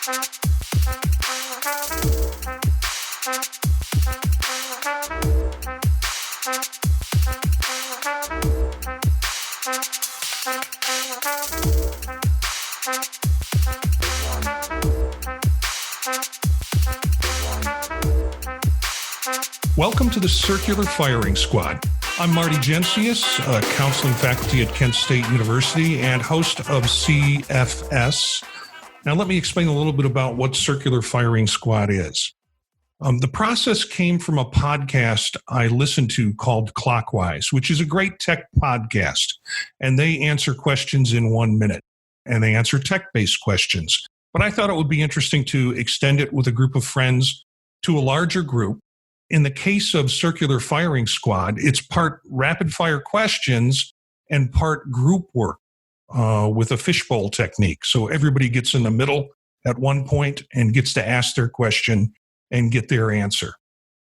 Welcome to the Circular Firing Squad. I'm Marty Jencius, a counseling faculty at Kent State University and host of CFS. Now, let me explain a little bit about what Circular Firing Squad is. The process came from a podcast I listened to called Clockwise, which is a great tech podcast, and they answer questions in 1 minute, and they answer tech-based questions. But I thought it would be interesting to extend it with a group of friends to a larger group. In the case of Circular Firing Squad, it's part rapid-fire questions and part group work with a fishbowl technique. So everybody gets in the middle at one point and gets to ask their question and get their answer.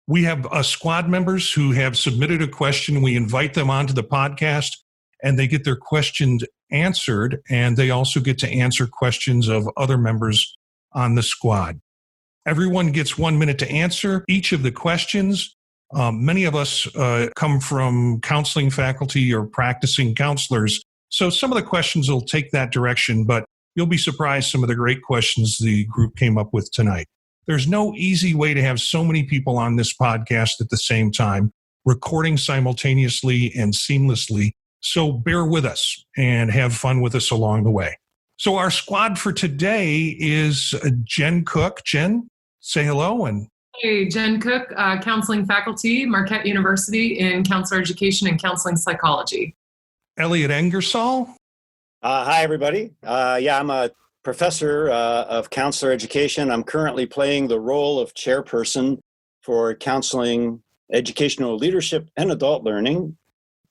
We have squad members who have submitted a question. We invite them onto the podcast, and they get their questions answered, and they also get to answer questions of other members on the squad. Everyone gets 1 minute to answer each of the questions. Many of us come from counseling faculty or practicing counselors, so some of the questions will take that direction, but you'll be surprised some of the great questions the group came up with tonight. There's no easy way to have so many people on this podcast at the same time, recording simultaneously and seamlessly, so bear with us and have fun with us along the way. So our squad for today is Jenn Cook. Jenn, say hello. Hey, Jenn Cook, counseling faculty, Marquette University in counselor education and counseling psychology. Elliott Ingersoll. Hi, everybody. I'm a professor of counselor education. I'm currently playing the role of chairperson for counseling, educational leadership, and adult learning.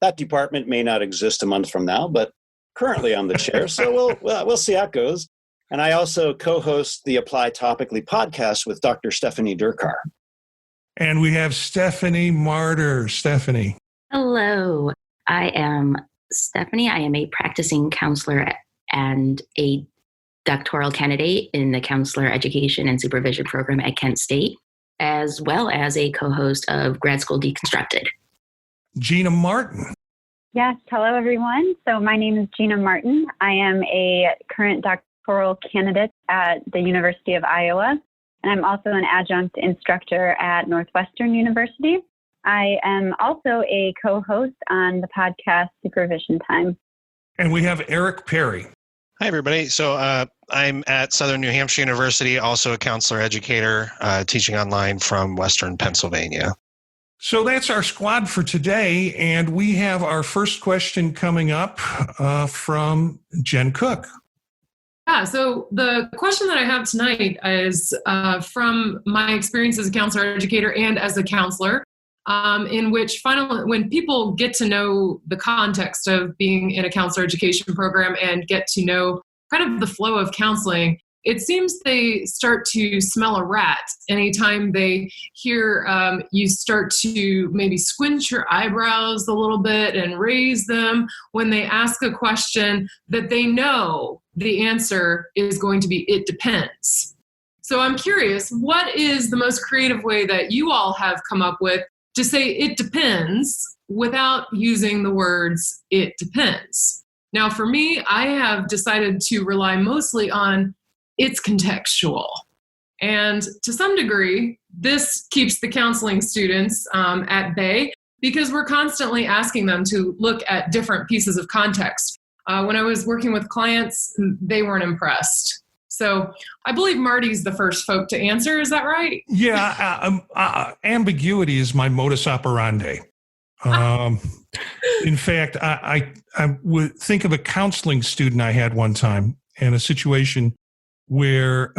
That department may not exist a month from now, but currently I'm the chair, so we'll see how it goes. And I also co-host the Apply Topically podcast with Dr. Stephanie Durkar. And we have Stephanie Marder. Stephanie. Hello, I am Stephanie. I am a practicing counselor and a doctoral candidate in the counselor education and supervision program at Kent State, as well as a co-host of Grad School Deconstructed. Gina Martin. Yes, hello everyone. So my name is Gina Martin. I am a current doctoral candidate at the University of Iowa, and I'm also an adjunct instructor at Northwestern University. I am also a co-host on the podcast Supervision Time. And we have Eric Perry. Hi, everybody. So I'm at Southern New Hampshire University, also a counselor educator, teaching online from Western Pennsylvania. So that's our squad for today, and we have our first question coming up from Jenn Cook. Yeah, so the question that I have tonight is from my experience as a counselor educator and as a counselor, in which finally, when people get to know the context of being in a counselor education program and get to know kind of the flow of counseling, it seems they start to smell a rat anytime they hear you start to maybe squint your eyebrows a little bit and raise them when they ask a question that they know the answer is going to be, it depends. So I'm curious, what is the most creative way that you all have come up with to say it depends without using the words it depends? Now, for me, I have decided to rely mostly on it's contextual. And to some degree, this keeps the counseling students at bay because we're constantly asking them to look at different pieces of context. When I was working with clients, they weren't impressed. So I believe Marty's the first folk to answer. Is that right? Yeah, ambiguity is my modus operandi. In fact, I would think of a counseling student I had one time in a situation where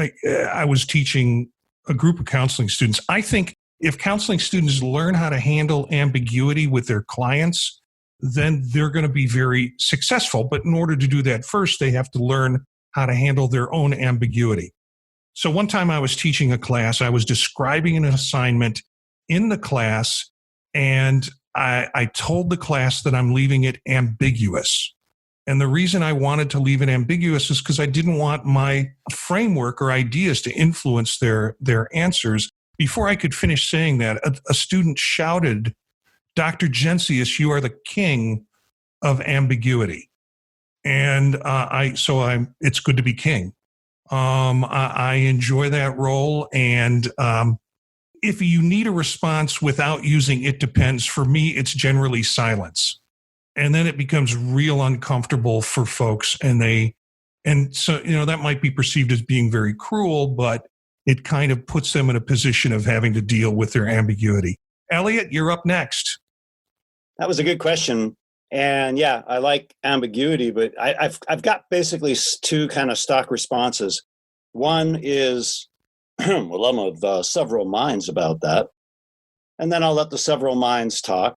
I was teaching a group of counseling students. I think if counseling students learn how to handle ambiguity with their clients, then they're going to be very successful. But in order to do that first, they have to learn how to handle their own ambiguity. So one time I was teaching a class, I was describing an assignment in the class, and I told the class that I'm leaving it ambiguous. And the reason I wanted to leave it ambiguous is because I didn't want my framework or ideas to influence their answers. Before I could finish saying that, a student shouted, "Dr. Jencius, you are the king of ambiguity." And it's good to be king. I enjoy that role. And if you need a response without using "it depends," for me, it's generally silence. And then it becomes real uncomfortable for folks. And so, that might be perceived as being very cruel, but it kind of puts them in a position of having to deal with their ambiguity. Elliott, you're up next. That was a good question. And yeah, I like ambiguity, but I've got basically two kind of stock responses. One is, well, I'm of several minds about that. And then I'll let the several minds talk.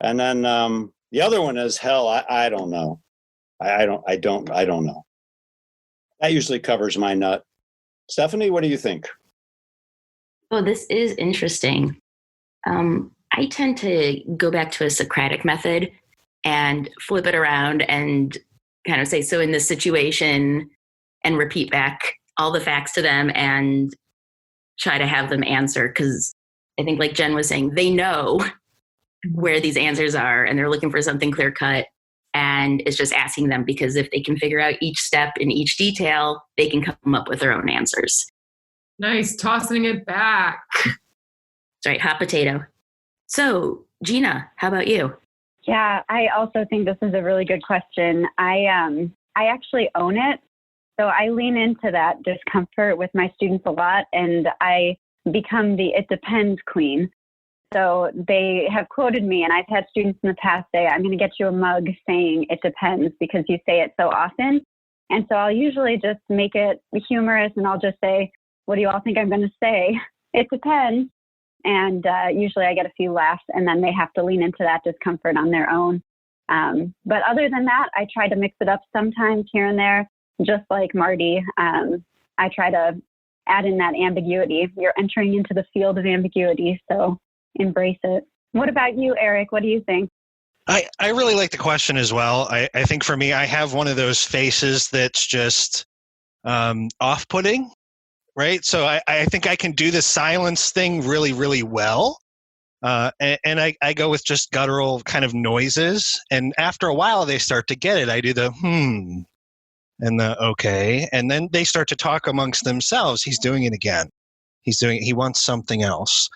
And then the other one is, hell, I don't know. I don't know. That usually covers my nut. Stephanie, what do you think? Oh, this is interesting. I tend to go back to a Socratic method and flip it around and kind of say, so in this situation, and repeat back all the facts to them and try to have them answer. Because I think, like Jen was saying, they know where these answers are and they're looking for something clear cut. And it's just asking them, because if they can figure out each step in each detail, they can come up with their own answers. Nice, tossing it back. That's right, hot potato. So, Gina, how about you? Yeah, I also think this is a really good question. I actually own it. So I lean into that discomfort with my students a lot, and I become the "it depends" queen. So they have quoted me, and I've had students in the past say, "I'm going to get you a mug saying "it depends" because you say it so often." And so I'll usually just make it humorous, and I'll just say, "What do you all think I'm going to say? It depends." And usually I get a few laughs, and then they have to lean into that discomfort on their own. But other than that, I try to mix it up sometimes here and there, just like Marty. I try to add in that ambiguity. You're entering into the field of ambiguity, so embrace it. What about you, Eric? What do you think? I really like the question as well. I think for me, I have one of those faces that's just off-putting, right? So I think I can do the silence thing really, really well. And I go with just guttural kind of noises. And after a while, they start to get it. I do the and the okay. And then they start to talk amongst themselves. He's doing it again. He wants something else.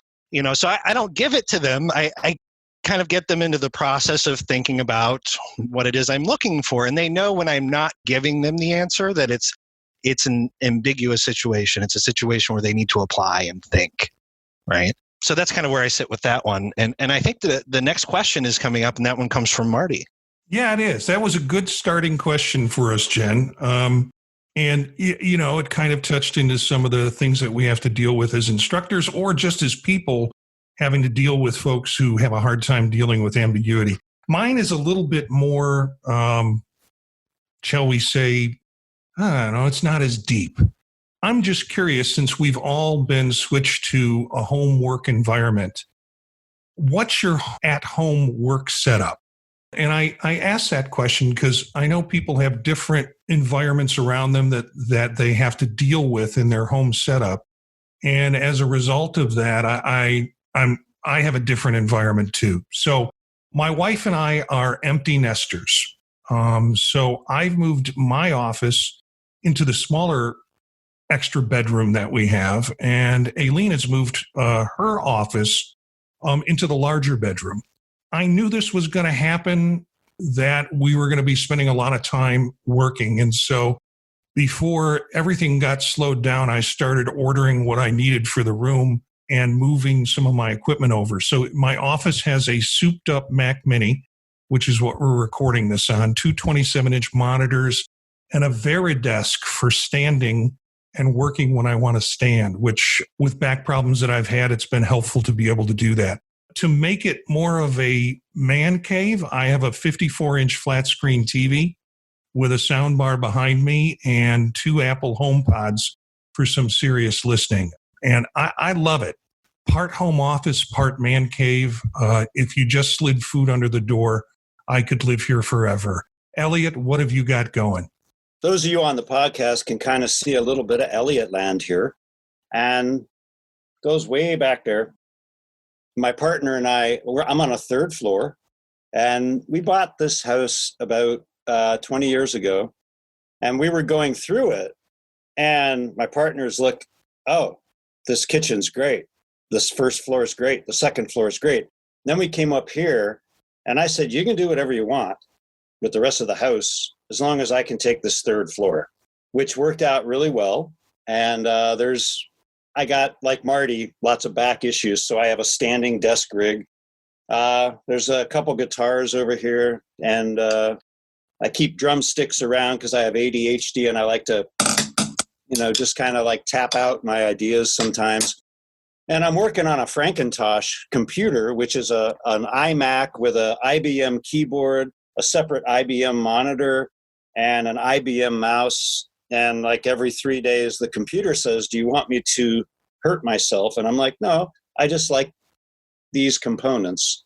So I don't give it to them. I kind of get them into the process of thinking about what it is I'm looking for. And they know when I'm not giving them the answer that it's an ambiguous situation. It's a situation where they need to apply and think, right? So that's kind of where I sit with that one. And I think the next question is coming up, and that one comes from Marty. Yeah, it is. That was a good starting question for us, Jen. And, it kind of touched into some of the things that we have to deal with as instructors or just as people having to deal with folks who have a hard time dealing with ambiguity. Mine is a little bit more, shall we say, I don't know, it's not as deep. I'm just curious, since we've all been switched to a home work environment, what's your at-home work setup? And I ask that question because I know people have different environments around them that they have to deal with in their home setup. And as a result of that, I have a different environment too. So my wife and I are empty nesters. So I've moved my office into the smaller extra bedroom that we have, and Aileen has moved her office into the larger bedroom. I knew this was going to happen, that we were going to be spending a lot of time working. And so before everything got slowed down, I started ordering what I needed for the room and moving some of my equipment over. So my office has a souped up Mac Mini, which is what we're recording this on, two 27-inch monitors, and a Veridesk for standing and working when I want to stand, which with back problems that I've had, it's been helpful to be able to do that. To make it more of a man cave, I have a 54-inch flat screen TV with a soundbar behind me and two Apple HomePods for some serious listening. And I love it. Part home office, part man cave. If you just slid food under the door, I could live here forever. Elliott, what have you got going? Those of you on the podcast can kind of see a little bit of Elliott land here, and goes way back there. My partner and I'm on a third floor, and we bought this house about 20 years ago, and we were going through it, and my partner's look, oh, this kitchen's great. This first floor is great. The second floor is great. Then we came up here, and I said, you can do whatever you want with the rest of the house as long as I can take this third floor, which worked out really well. And I got, like Marty, lots of back issues, so I have a standing desk rig. There's a couple guitars over here, and I keep drumsticks around because I have ADHD, and I like to, just kind of like tap out my ideas sometimes. And I'm working on a Frankentosh computer, which is an iMac with an IBM keyboard, a separate IBM monitor, and an IBM mouse. And like every 3 days, the computer says, do you want me to hurt myself? And I'm like, no, I just like these components.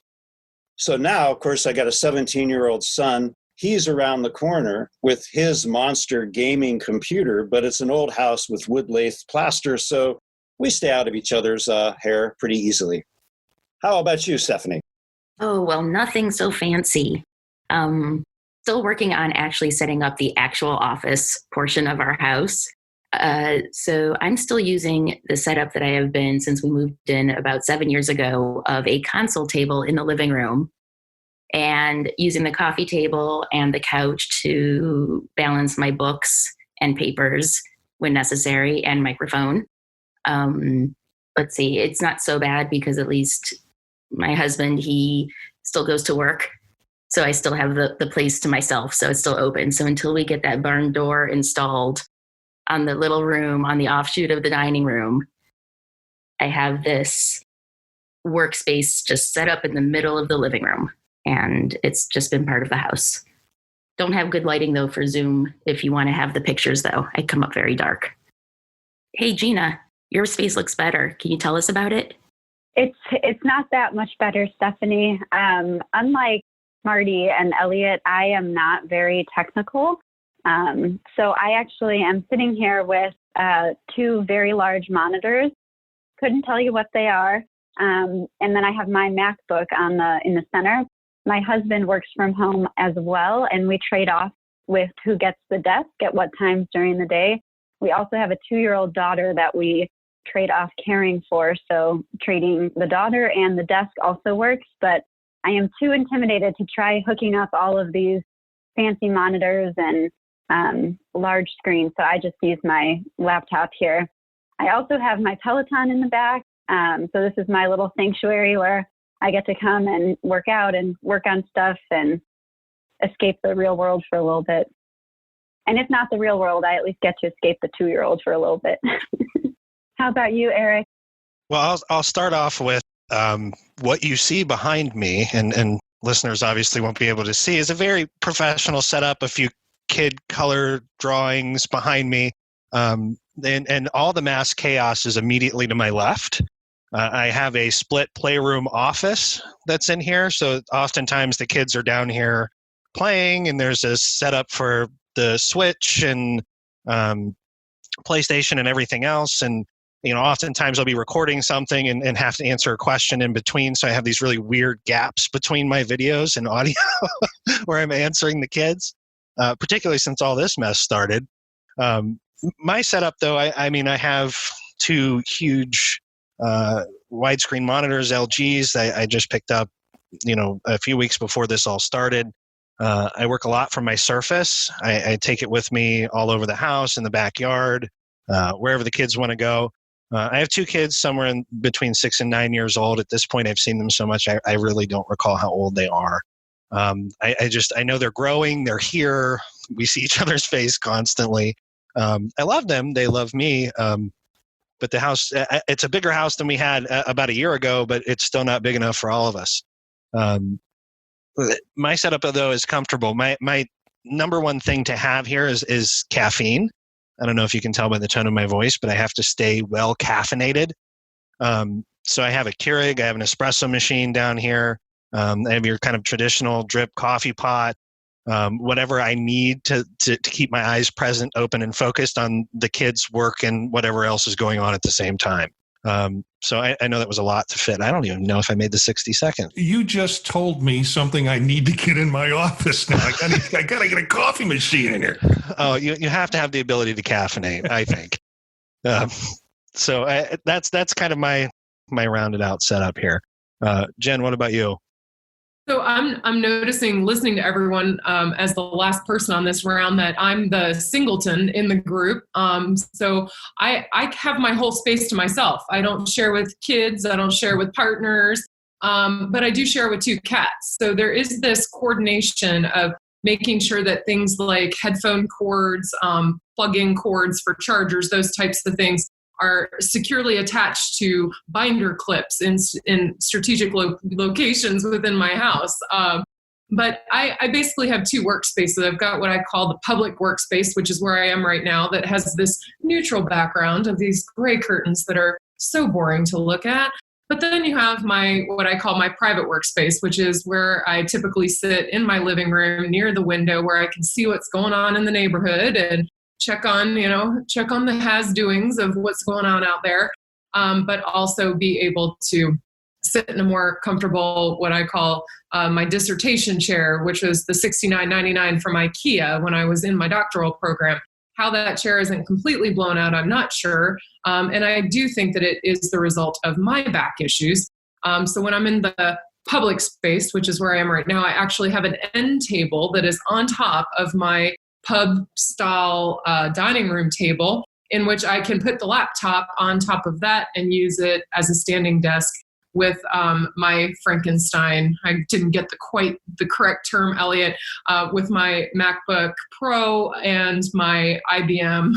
So now, of course, I got a 17-year-old son. He's around the corner with his monster gaming computer, but it's an old house with wood lathe plaster. So we stay out of each other's hair pretty easily. How about you, Stephanie? Oh, well, nothing so fancy. Still working on actually setting up the actual office portion of our house. So I'm still using the setup that I have been since we moved in about 7 years ago of a console table in the living room and using the coffee table and the couch to balance my books and papers when necessary and microphone. Let's see, it's not so bad because at least my husband, he still goes to work. So I still have the place to myself. So it's still open. So until we get that barn door installed on the little room, on the offshoot of the dining room, I have this workspace just set up in the middle of the living room. And it's just been part of the house. Don't have good lighting though for Zoom. If you want to have the pictures though, I come up very dark. Hey, Gina, your space looks better. Can you tell us about it? It's not that much better, Stephanie. Unlike Marty and Elliott, I am not very technical. So I actually am sitting here with two very large monitors. Couldn't tell you what they are. And then I have my MacBook in the center. My husband works from home as well, and we trade off with who gets the desk at what times during the day. We also have a 2-year-old daughter that we trade off caring for. So trading the daughter and the desk also works, but I am too intimidated to try hooking up all of these fancy monitors and large screens. So I just use my laptop here. I also have my Peloton in the back. So this is my little sanctuary where I get to come and work out and work on stuff and escape the real world for a little bit. And if not the real world, I at least get to escape the 2-year-old for a little bit. How about you, Eric? Well, I'll start off with what you see behind me, and listeners obviously won't be able to see, is a very professional setup, a few kid color drawings behind me, and all the mass chaos is immediately to my left. I have a split playroom office that's in here, so oftentimes the kids are down here playing, and there's a setup for the Switch and PlayStation and everything else, and oftentimes I'll be recording something and have to answer a question in between. So I have these really weird gaps between my videos and audio where I'm answering the kids, particularly since all this mess started. My setup, though, I have two huge widescreen monitors, LGs. I just picked up, a few weeks before this all started. I work a lot from my Surface. I take it with me all over the house, in the backyard, wherever the kids want to go. I have two kids somewhere in between 6 and 9 years old. At this point, I've seen them so much, I really don't recall how old they are. I know they're growing. They're here. We see each other's face constantly. I love them. They love me. But the house, it's a bigger house than we had about a year ago, but it's still not big enough for all of us. My setup, though, is comfortable. My number one thing to have here is caffeine. I don't know if you can tell by the tone of my voice, but I have to stay well caffeinated. So I have a Keurig, I have an espresso machine down here. I have your kind of traditional drip coffee pot. whatever I need to keep my eyes present, open, and focused on the kids' work and whatever else is going on at the same time. So I know that was a lot to fit. I don't even know if I made the 60 seconds. You just told me something I need to get in my office now. I gotta get a coffee machine in here. Oh, you have to have the ability to caffeinate, I think. So that's kind of my rounded out setup here. Jen, what about you? So I'm noticing, listening to everyone as the last person on this round, that I'm the singleton in the group. So I have my whole space to myself. I don't share with kids. I don't share with partners. But I do share with 2 cats. So there is this coordination of making sure that things like headphone cords, plug-in cords for chargers, those types of things are securely attached to binder clips in strategic locations within my house. But I basically have 2 workspaces. I've got what I call the public workspace, which is where I am right now, that has this neutral background of these gray curtains that are so boring to look at. But then you have what I call my private workspace, which is where I typically sit in my living room near the window, where I can see what's going on in the neighborhood and check on the has-doings of what's going on out there, but also be able to sit in a more comfortable, what I call my dissertation chair, which was the $69.99 from IKEA when I was in my doctoral program. How that chair isn't completely blown out, I'm not sure. And I do think that it is the result of my back issues. So when I'm in the public space, which is where I am right now, I actually have an end table that is on top of my pub style dining room table, in which I can put the laptop on top of that and use it as a standing desk with my Frankenstein. I didn't get quite the correct term, Elliott, with my MacBook Pro and my IBM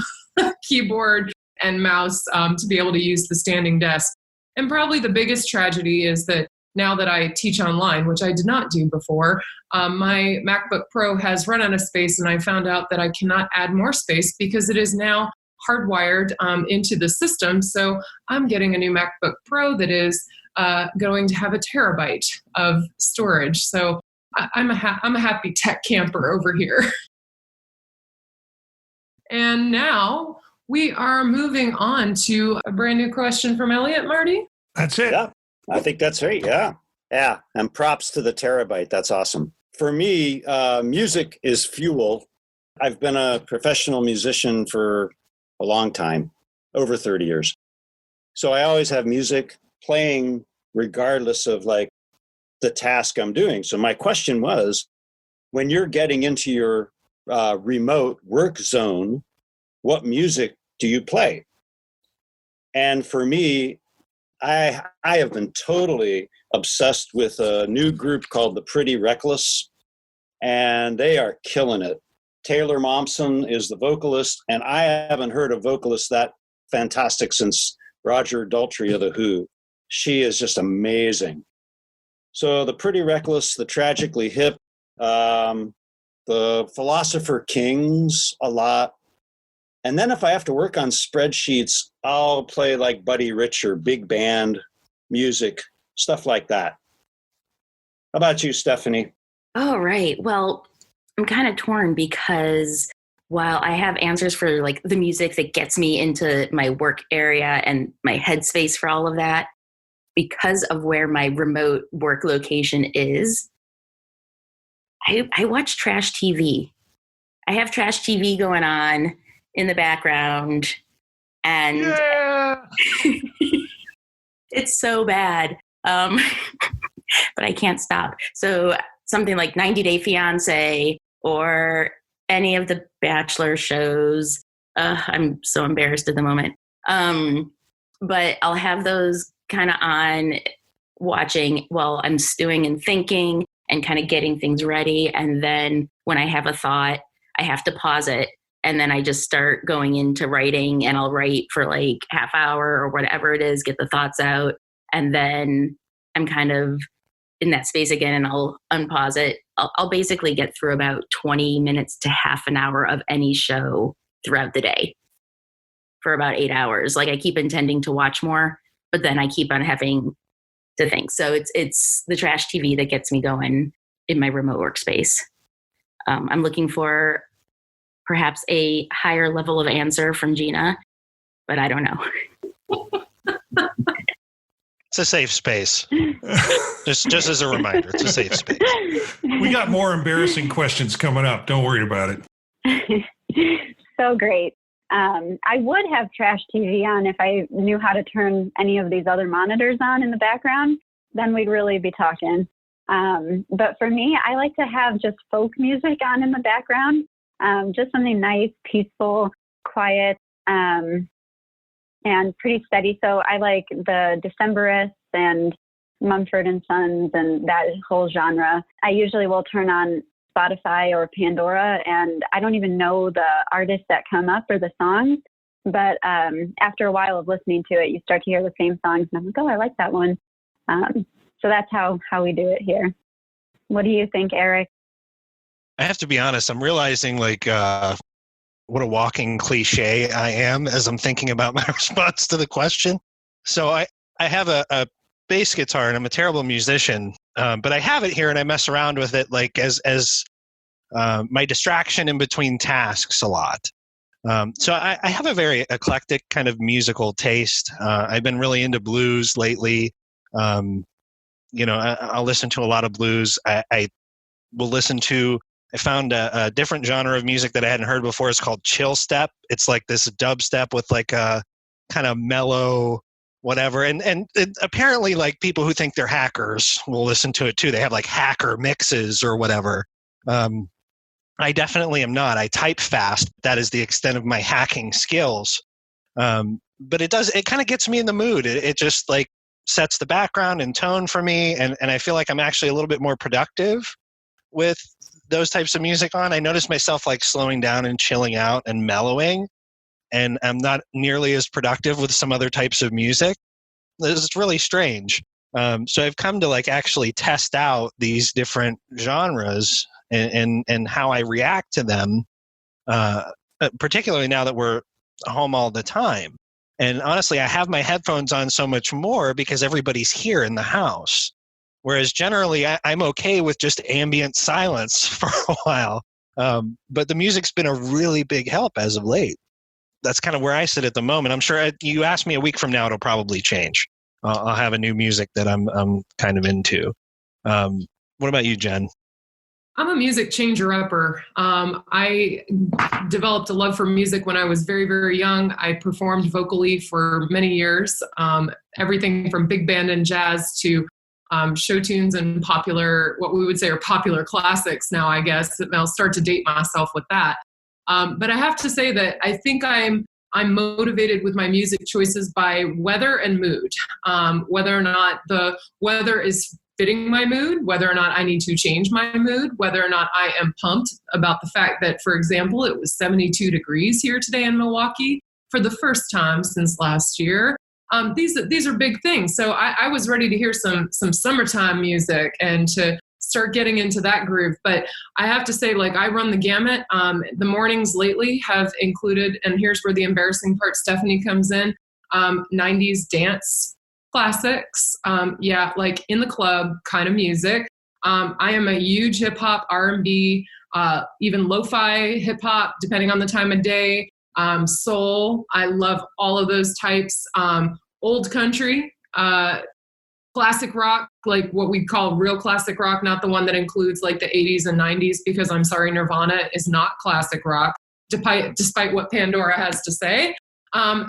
keyboard and mouse to be able to use the standing desk. And probably the biggest tragedy is that now that I teach online, which I did not do before, my MacBook Pro has run out of space, and I found out that I cannot add more space because it is now hardwired into the system. So I'm getting a new MacBook Pro that is going to have 1 terabyte of storage. So I'm a happy tech camper over here. And now we are moving on to a brand new question from Elliott. Marty? That's it. Yeah, I think that's right. Yeah. And props to the terabyte. That's awesome. For me, music is fuel. I've been a professional musician for a long time, over 30 years. So I always have music playing regardless of the task I'm doing. So my question was, when you're getting into your remote work zone, what music do you play? And for me, I have been totally obsessed with a new group called the Pretty Reckless, and they are killing it. Taylor Momsen is the vocalist, and I haven't heard a vocalist that fantastic since Roger Daltrey of The Who. She is just amazing. So the Pretty Reckless, the Tragically Hip, the Philosopher Kings a lot. And then if I have to work on spreadsheets, I'll play like Buddy Rich or big band music, stuff like that. How about you, Stephanie? Oh, right. Well, I'm kind of torn because while I have answers for the music that gets me into my work area and my headspace for all of that, because of where my remote work location is, I watch trash TV. I have trash TV going on in the background, and it's so bad, but I can't stop. So something like 90 Day Fiancé or any of the Bachelor shows. I'm so embarrassed at the moment. But I'll have those kind of on, watching while I'm stewing and thinking and kind of getting things ready. And then when I have a thought, I have to pause it. And then I just start going into writing, and I'll write for half hour or whatever it is, get the thoughts out. And then I'm kind of in that space again, and I'll unpause it. I'll basically get through about 20 minutes to half an hour of any show throughout the day for about 8 hours. I keep intending to watch more, but then I keep on having to think. So it's the trash TV that gets me going in my remote workspace. I'm looking for perhaps a higher level of answer from Gina, but I don't know. It's a safe space. just as a reminder, it's a safe space. We got more embarrassing questions coming up. Don't worry about it. So great. I would have trash TV on if I knew how to turn any of these other monitors on in the background. Then we'd really be talking. But for me, I like to have just folk music on in the background. Just something nice, peaceful, quiet, and pretty steady. So I like the Decemberists and Mumford and Sons and that whole genre. I usually will turn on Spotify or Pandora, and I don't even know the artists that come up or the songs. But after a while of listening to it, you start to hear the same songs, and I'm like, oh, I like that one. So that's how we do it here. What do you think, Eric? I have to be honest, I'm realizing like what a walking cliche I am as I'm thinking about my response to the question. So I have a bass guitar and I'm a terrible musician, but I have it here and I mess around with it like as my distraction in between tasks a lot. So I have a very eclectic kind of musical taste. I've been really into blues lately. I'll listen to a lot of blues. I will listen to, I found a different genre of music that I hadn't heard before. It's called chill step. It's like this dubstep with like a kind of mellow whatever. And it, apparently like people who think they're hackers will listen to it too. They have like hacker mixes or whatever. I definitely am not. I type fast. That is the extent of my hacking skills. But it kind of gets me in the mood. It just like sets the background and tone for me. And I feel like I'm actually a little bit more productive with those types of music on. I notice myself like slowing down and chilling out and mellowing, and I'm not nearly as productive with some other types of music. It's really strange. So I've come to like actually test out these different genres and how I react to them, particularly now that we're home all the time. And honestly, I have my headphones on so much more because everybody's here in the house. Whereas generally, I'm okay with just ambient silence for a while. But the music's been a really big help as of late. That's kind of where I sit at the moment. I'm sure you ask me a week from now, it'll probably change. I'll have a new music that I'm kind of into. What about you, Jen? I'm a music changer-upper. I developed a love for music when I was very, very young. I performed vocally for many years, everything from big band and jazz to show tunes and popular, what we would say are popular classics now, I guess. And I'll start to date myself with that. But I have to say that I think I'm motivated with my music choices by weather and mood. Whether or not the weather is fitting my mood, whether or not I need to change my mood, whether or not I am pumped about the fact that, for example, it was 72 degrees here today in Milwaukee for the first time since last year. These are big things. So I was ready to hear some summertime music and to start getting into that groove. But I have to say, like, I run the gamut. The mornings lately have included, and here's where the embarrassing part, Stephanie, comes in, 90s dance classics. Like in the club kind of music. I am a huge hip hop, R&B, even lo-fi hip hop, depending on the time of day. Soul. I love all of those types. Old country, classic rock, like what we call real classic rock, not the one that includes like the 80s and 90s, because I'm sorry, Nirvana is not classic rock, despite what Pandora has to say.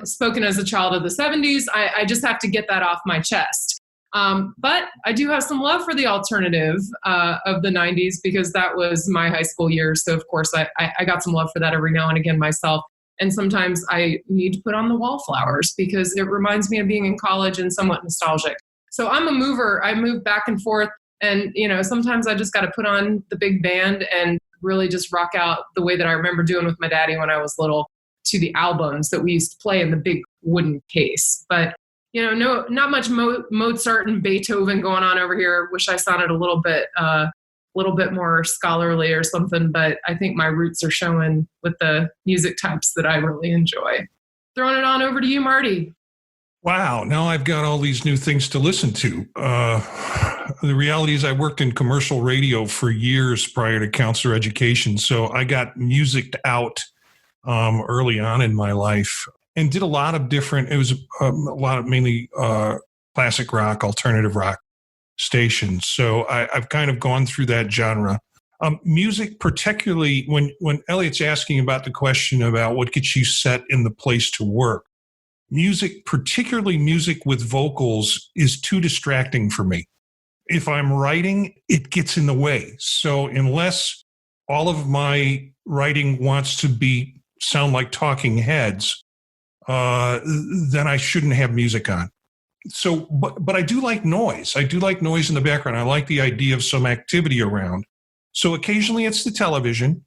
Spoken as a child of the 70s, I just have to get that off my chest. But I do have some love for the alternative of the 90s, because that was my high school years. So of course I got some love for that every now and again myself. And sometimes I need to put on the Wallflowers because it reminds me of being in college and somewhat nostalgic. So I'm a mover. I move back and forth. And, sometimes I just got to put on the big band and really just rock out the way that I remember doing with my daddy when I was little, to the albums that we used to play in the big wooden case. But, not much Mozart and Beethoven going on over here. Wish I sounded a little bit more scholarly or something, but I think my roots are showing with the music types that I really enjoy. Throwing it on over to you, Marty. Wow, now I've got all these new things to listen to. The reality is I worked in commercial radio for years prior to counselor education, so I got musiced out early on in my life and did a lot of different, it was a lot of mainly classic rock, alternative rock stations. So I've kind of gone through that genre. Music, particularly when Elliott's asking about the question about what gets you set in the place to work, music, particularly music with vocals, is too distracting for me. If I'm writing, it gets in the way. So unless all of my writing wants to sound like talking heads, then I shouldn't have music on. So, but I do like noise. I do like noise in the background. I like the idea of some activity around. So occasionally it's the television.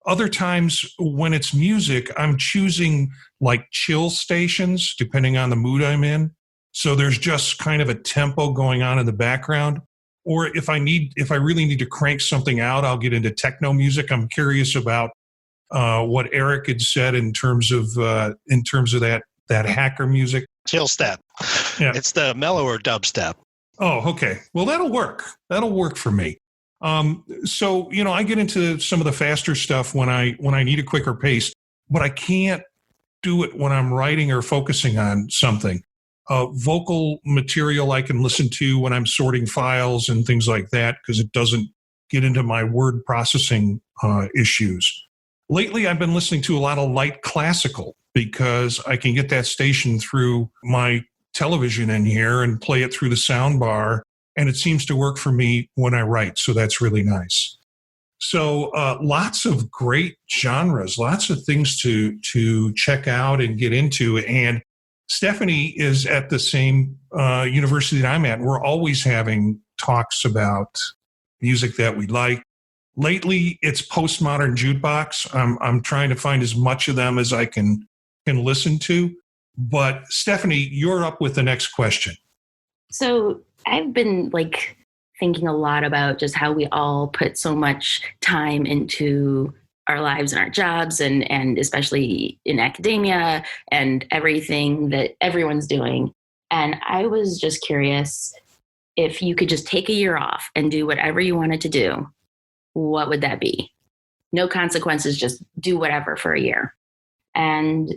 Other times when it's music, I'm choosing like chill stations, depending on the mood I'm in. So there's just kind of a tempo going on in the background. Or if I really need to crank something out, I'll get into techno music. I'm curious about what Eric had said in terms of that hacker music. Chill step. Yeah. It's the mellower dubstep. Oh, okay. Well, that'll work. That'll work for me. So, I get into some of the faster stuff when I need a quicker pace, but I can't do it when I'm writing or focusing on something. Vocal material I can listen to when I'm sorting files and things like that, because it doesn't get into my word processing issues. Lately, I've been listening to a lot of light classical because I can get that station through my television in here and play it through the sound bar. And it seems to work for me when I write. So that's really nice. So lots of great genres, lots of things to check out and get into. And Stephanie is at the same university that I'm at. And we're always having talks about music that we like. Lately, it's postmodern jukebox. I'm trying to find as much of them as I can listen to. But Stephanie, you're up with the next question. So I've been thinking a lot about just how we all put so much time into our lives and our jobs and especially in academia and everything that everyone's doing. And I was just curious, if you could just take a year off and do whatever you wanted to do, what would that be? No consequences, just do whatever for a year. And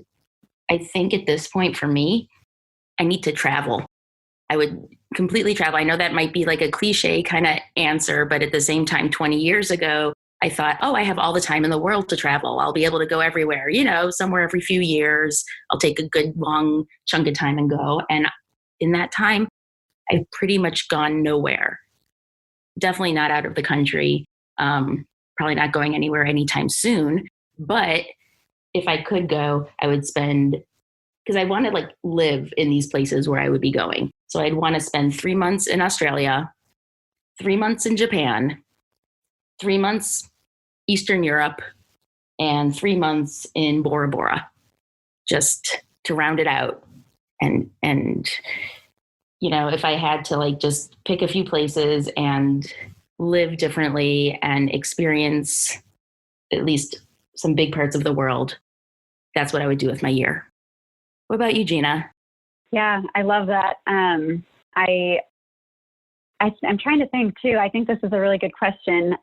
I think at this point for me, I need to travel. I would completely travel. I know that might be like a cliche kind of answer, but at the same time, 20 years ago, I thought, I have all the time in the world to travel. I'll be able to go everywhere, somewhere every few years. I'll take a good long chunk of time and go. And in that time, I've pretty much gone nowhere. Definitely not out of the country. Probably not going anywhere anytime soon. But if I could go, I would spend, because I want to live in these places where I would be going. So I'd want to spend 3 months in Australia, 3 months in Japan, 3 months Eastern Europe, and 3 months in Bora Bora, just to round it out. And if I had to just pick a few places and live differently and experience at least some big parts of the world, that's what I would do with my year. What about you, Gina? Yeah, I love that. I'm trying to think too. I think this is a really good question.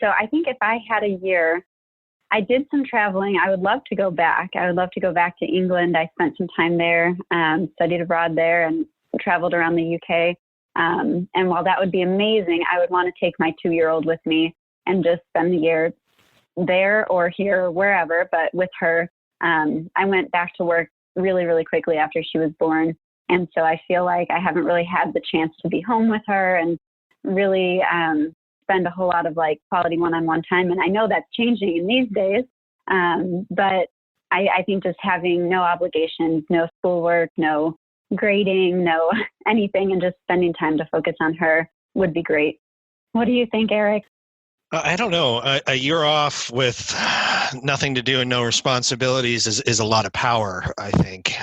So I think if I had a year, I did some traveling. I would love to go back. I would love to go back to England. I spent some time there, studied abroad there, and traveled around the UK. And while that would be amazing, I would want to take my 2-year-old with me and just spend the year there or here or wherever, but with her. I went back to work really, really quickly after she was born. And so I feel like I haven't really had the chance to be home with her and really spend a whole lot of quality one-on-one time. And I know that's changing in these days. But I think just having no obligations, no schoolwork, no grading, no anything, and just spending time to focus on her would be great. What do you think, Eric? I don't know. A year off with nothing to do and no responsibilities is a lot of power, I think.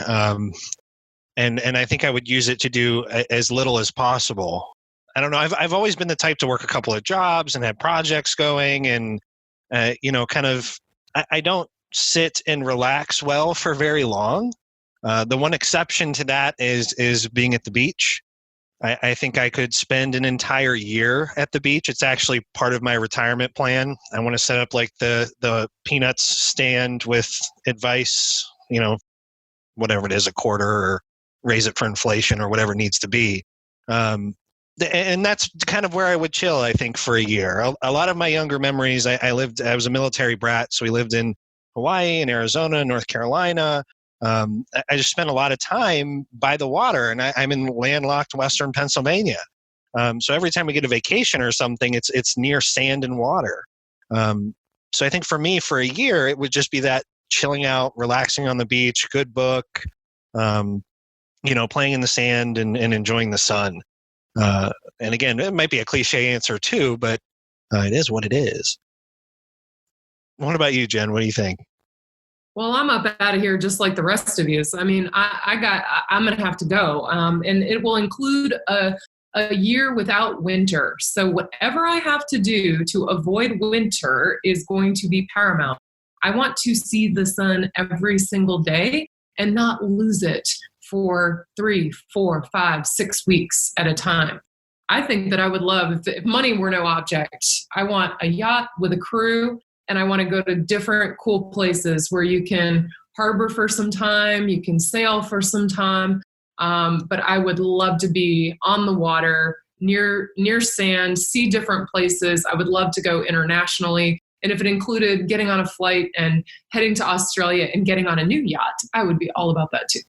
And I think I would use it to do as little as possible. I don't know. I've always been the type to work a couple of jobs and have projects going and, I don't sit and relax well for very long. The one exception to that is being at the beach. I think I could spend an entire year at the beach. It's actually part of my retirement plan. I want to set up like the peanuts stand with advice, whatever it is, a quarter, or raise it for inflation, or whatever it needs to be. And that's kind of where I would chill, I think, for a year. A lot of my younger memories, I was a military brat, so we lived in Hawaii and Arizona, North Carolina. I just spent a lot of time by the water, and I'm in landlocked Western Pennsylvania. So every time we get a vacation or something, it's near sand and water. So I think for me, for a year, it would just be that chilling out, relaxing on the beach, good book, playing in the sand and enjoying the sun. And again, it might be a cliche answer too, but it is what it is. What about you, Jen? What do you think? Well, I'm up out of here just like the rest of you. So, I mean, I'm going to have to go. And it will include a year without winter. So whatever I have to do to avoid winter is going to be paramount. I want to see the sun every single day and not lose it for 3, 4, 5, 6 weeks at a time. I think that I would love, if money were no object, I want a yacht with a crew. And I want to go to different cool places where you can harbor for some time, you can sail for some time. But I would love to be on the water, near sand, see different places. I would love to go internationally. And if it included getting on a flight and heading to Australia and getting on a new yacht, I would be all about that too.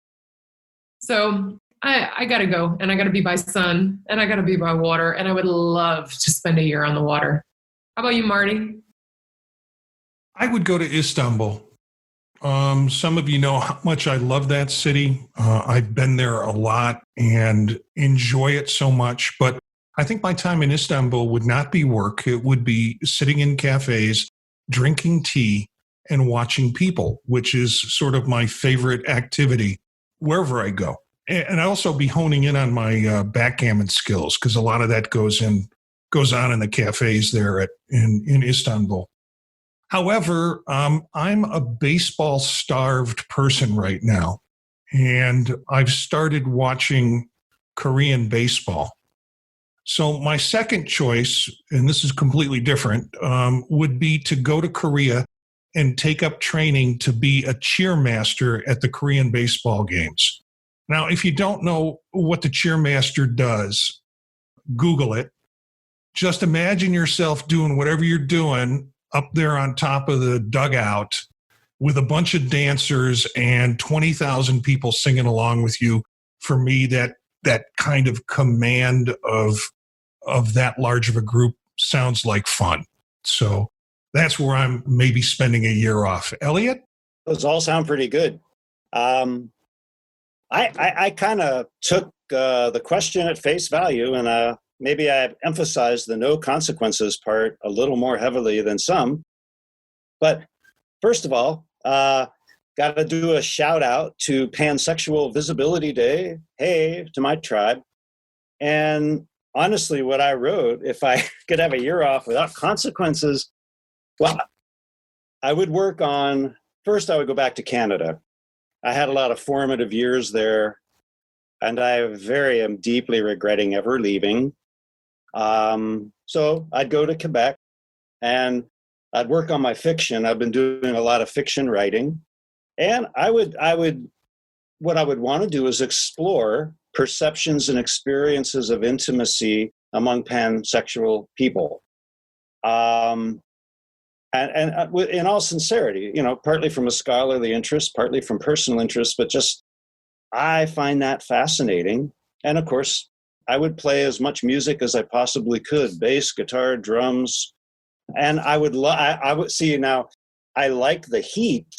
So I got to go, and I got to be by sun, and I got to be by water. And I would love to spend a year on the water. How about you, Marty? I would go to Istanbul. Some of you know how much I love that city. I've been there a lot and enjoy it so much. But I think my time in Istanbul would not be work. It would be sitting in cafes, drinking tea, and watching people, which is sort of my favorite activity wherever I go. And I'd also be honing in on my backgammon skills, because a lot of that goes on in the cafes there in Istanbul. However, I'm a baseball-starved person right now, and I've started watching Korean baseball. So my second choice, and this is completely different, would be to go to Korea and take up training to be a cheermaster at the Korean baseball games. Now, if you don't know what the cheermaster does, Google it. Just imagine yourself doing whatever you're doing up there on top of the dugout with a bunch of dancers and 20,000 people singing along with you. For me, that kind of command of that large of a group sounds like fun. So that's where I'm maybe spending a year off. Elliott? Those all sound pretty good. I kind of took the question at face value, and maybe I emphasized the no consequences part a little more heavily than some. But first of all, got to do a shout out to Pansexual Visibility Day. Hey, to my tribe. And honestly, what I wrote, if I could have a year off without consequences, well, I would work on, first I would go back to Canada. I had a lot of formative years there, and I am deeply regretting ever leaving. So I'd go to Quebec and I'd work on my fiction. I've been doing a lot of fiction writing, and what I would want to do is explore perceptions and experiences of intimacy among pansexual people. And in all sincerity, partly from a scholarly interest, partly from personal interest, but just, I find that fascinating. And of course, I would play as much music as I possibly could, bass, guitar, drums. And I would see now, I like the heat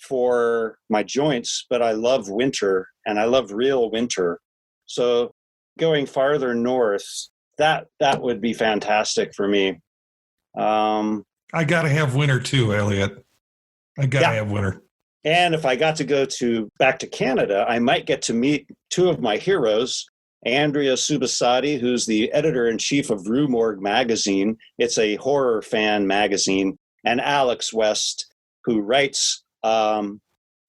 for my joints, but I love winter, and I love real winter. So going farther north, that would be fantastic for me. I got to have winter too, Elliott. I got to have winter. And if I got to go back to Canada, I might get to meet two of my heroes, Andrea Subasati, who's the editor-in-chief of Rue Morgue magazine. It's a horror fan magazine. And Alex West, who writes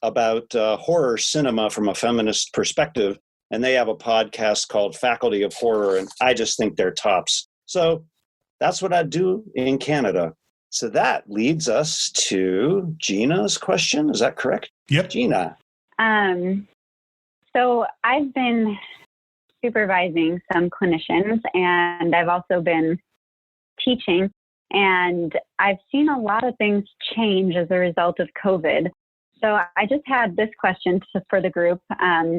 about horror cinema from a feminist perspective, and they have a podcast called Faculty of Horror, and I just think they're tops. So that's what I do in Canada. So that leads us to Gina's question. Is that correct? Yep. Gina. So I've been supervising some clinicians, and I've also been teaching, and I've seen a lot of things change as a result of COVID. So I just had this question for the group.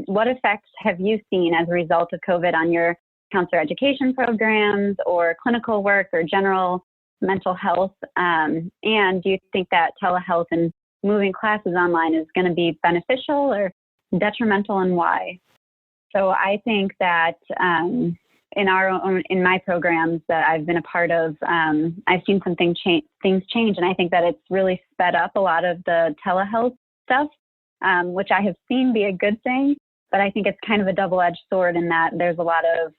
What effects have you seen as a result of COVID on your counselor education programs or clinical work or general mental health? And do you think that telehealth and moving classes online is going to be beneficial or detrimental, and why? So I think that in my programs that I've been a part of, I've seen things change, and I think that it's really sped up a lot of the telehealth stuff, which I have seen be a good thing. But I think it's kind of a double-edged sword in that there's a lot of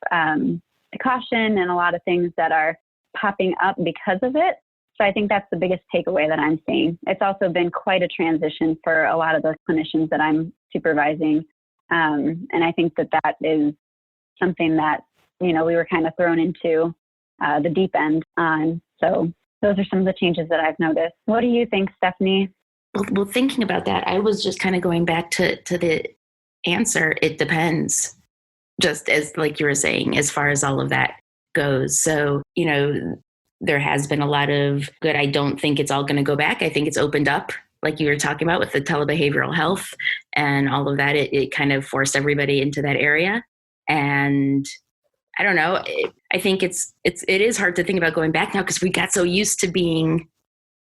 caution and a lot of things that are popping up because of it. So I think that's the biggest takeaway that I'm seeing. It's also been quite a transition for a lot of those clinicians that I'm supervising. And I think that is something that, we were kind of thrown into the deep end on. So those are some of the changes that I've noticed. What do you think, Stephanie? Well, thinking about that, I was just kind of going back to the answer. It depends, just as like you were saying, as far as all of that goes. So, there has been a lot of good. I don't think it's all going to go back. I think it's opened up, like you were talking about with the telebehavioral health and all of that. It kind of forced everybody into that area. And I don't know. I think it is hard to think about going back now because we got so used to being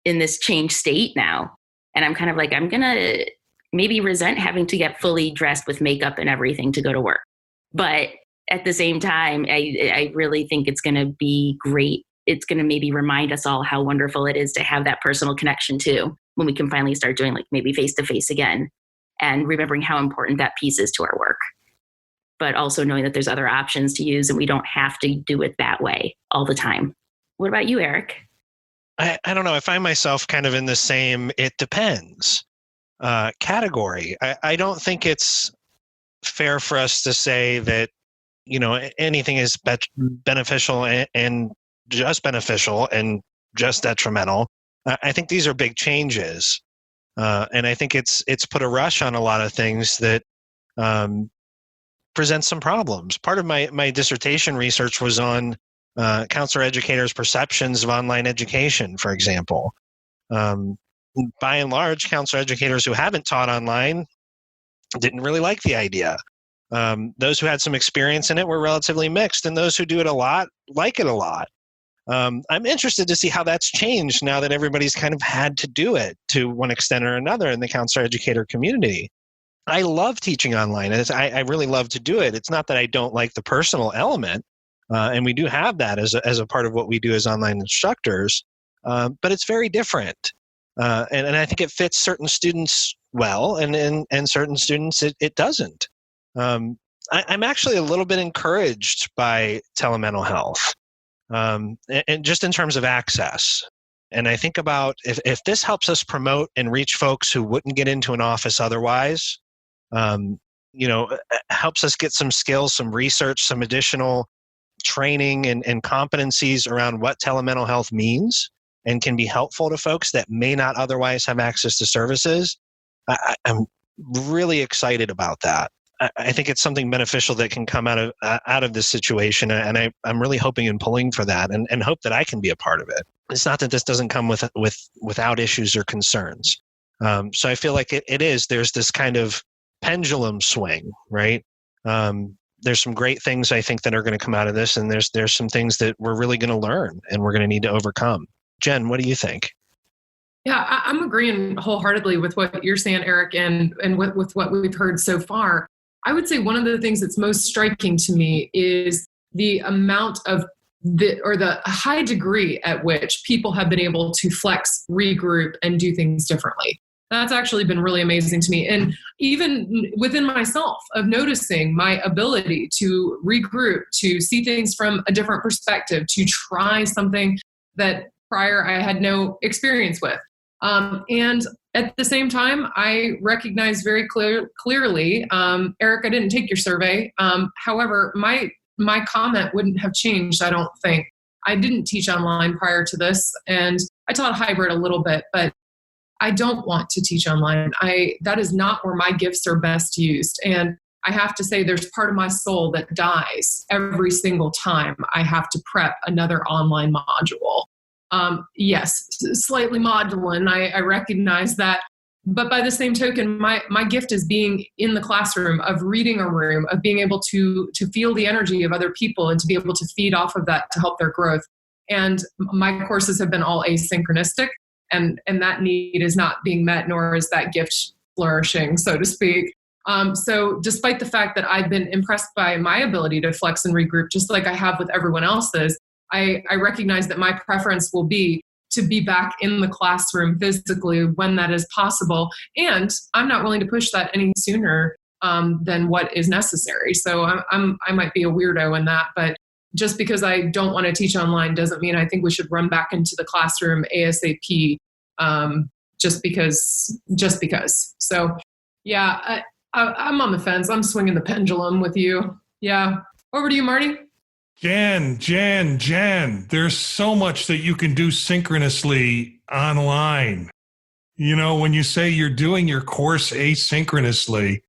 in this changed state now. And I'm kind of like, I'm going to maybe resent having to get fully dressed with makeup and everything to go to work. But at the same time, I really think it's going to be great. It's going to maybe remind us all how wonderful it is to have that personal connection too, when we can finally start doing like maybe face-to-face again, and remembering how important that piece is to our work. But also knowing that there's other options to use and we don't have to do it that way all the time. What about you, Eric? I don't know. I find myself kind of in the same it depends category. I don't think it's fair for us to say that, anything is beneficial and just beneficial and just detrimental. I think these are big changes. And I think it's put a rush on a lot of things that present some problems. Part of my dissertation research was on counselor educators' perceptions of online education, for example. By and large, counselor educators who haven't taught online didn't really like the idea. Those who had some experience in it were relatively mixed, and those who do it a lot like it a lot. I'm interested to see how that's changed now that everybody's kind of had to do it to one extent or another in the counselor educator community. I love teaching online. I really love to do it. It's not that I don't like the personal element, and we do have that as a part of what we do as online instructors, but it's very different. And I think it fits certain students well, and certain students it doesn't. I'm actually a little bit encouraged by telemental health, and just in terms of access. And I think about if this helps us promote and reach folks who wouldn't get into an office otherwise, helps us get some skills, some research, some additional training and competencies around what telemental health means and can be helpful to folks that may not otherwise have access to services. I'm really excited about that. I think it's something beneficial that can come out of this situation, and I'm really hoping and pulling for that, and hope that I can be a part of it. It's not that this doesn't come without issues or concerns. So I feel like there's this kind of pendulum swing, right? There's some great things I think that are going to come out of this, and there's some things that we're really going to learn and we're going to need to overcome. Jen, what do you think? Yeah, I'm agreeing wholeheartily with what you're saying, Eric, and with what we've heard so far. I would say one of the things that's most striking to me is the amount of the high degree at which people have been able to flex, regroup, and do things differently. That's actually been really amazing to me. And even within myself, of noticing my ability to regroup, to see things from a different perspective, to try something that prior I had no experience with. And at the same time, I recognize very clearly, Eric, I didn't take your survey. However, my comment wouldn't have changed, I don't think. I didn't teach online prior to this, and I taught hybrid a little bit, but I don't want to teach online. That is not where my gifts are best used. And I have to say there's part of my soul that dies every single time I have to prep another online module. Yes, slightly maudlin, I recognize that. But by the same token, my gift is being in the classroom, of reading a room, of being able to feel the energy of other people and to be able to feed off of that to help their growth. And my courses have been all asynchronistic, and that need is not being met, nor is that gift flourishing, so to speak. So despite the fact that I've been impressed by my ability to flex and regroup, just like I have with everyone else's, I recognize that my preference will be to be back in the classroom physically when that is possible. And I'm not willing to push that any sooner than what is necessary. So I might be a weirdo in that, but just because I don't want to teach online doesn't mean I think we should run back into the classroom ASAP just because. So yeah, I'm on the fence. I'm swinging the pendulum with you. Yeah. Over to you, Marty. Jen, there's so much that you can do synchronously online. You know, when you say you're doing your course asynchronously,